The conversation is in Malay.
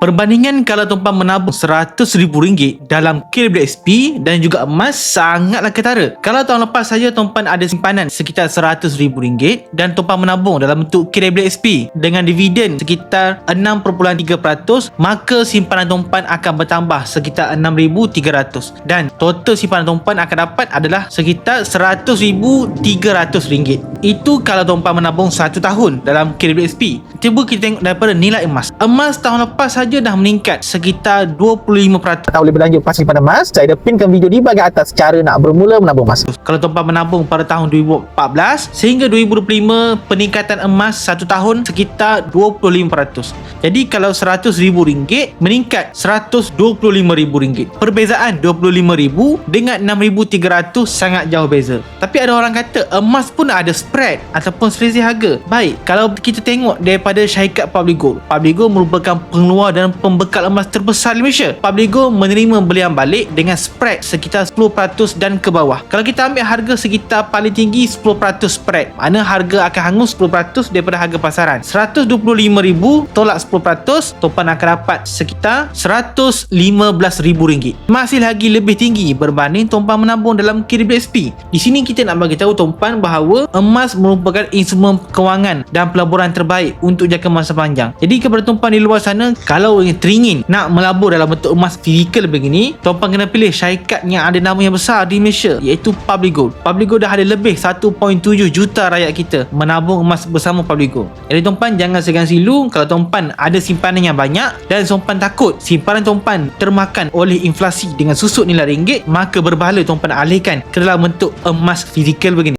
Perbandingan kalau tuan-puan menabung RM100,000 dalam KWSP dan juga emas sangatlah ketara. Kalau tahun lepas saja tuan-puan ada simpanan sekitar RM100,000 dan tuan-puan menabung dalam bentuk KWSP dengan dividen sekitar 6.3%, maka simpanan tuan-puan akan bertambah sekitar RM6,300 dan total simpanan tuan-puan akan dapat adalah sekitar RM100,300. Itu kalau tuan-puan menabung 1 tahun dalam KWSP. Cuba kita tengok daripada nilai emas. Emas tahun lepas saja dah meningkat sekitar 25%. Tak boleh berlanjut pas simpanan emas, saya ada pinkan video di bahagian atas cara nak bermula menabung emas. Kalau tuan-puan menabung pada tahun 2014 sehingga 2025, peningkatan emas 1 tahun sekitar 25%. Jadi kalau RM100,000 meningkat RM125,000. Perbezaan RM25,000 dengan RM6,300 sangat jauh beza. Tapi ada orang kata emas pun ada spread ataupun selisih harga. Baik, kalau kita tengok daripada syarikat Public Gold. Public Gold merupakan pengeluar dan pembekal emas terbesar di Malaysia. Public Gold menerima belian balik dengan spread sekitar 10% dan ke bawah. Kalau kita ambil harga sekitar paling tinggi 10% spread, mana harga akan hangus 10% daripada harga pasaran. RM125,000 tolak 10%, tuan-puan akan dapat sekitar RM115,000. Masih lagi lebih tinggi berbanding tuan-puan menabung dalam KWSP. Di sini kita nak bagi tahu tuan-puan bahawa emas merupakan instrumen kewangan dan pelaburan terbaik untuk jangka masa panjang. Jadi kepada tuan-puan di luar sana, kalau teringin nak melabur dalam bentuk emas fizikal begini, tuan-puan kena pilih syarikat yang ada nama yang besar di Malaysia, iaitu Public Gold. Public Gold dah ada lebih 1.7 juta rakyat kita menabung emas bersama Public Gold. Jadi tuan-puan jangan segan silu kalau tuan-puan ada simpanan yang banyak dan tuan-puan takut simpanan tuan-puan termakan oleh inflasi dengan susut nilai ringgit, maka berbahala tuan-puan alihkan ke dalam bentuk emas fizikal begini.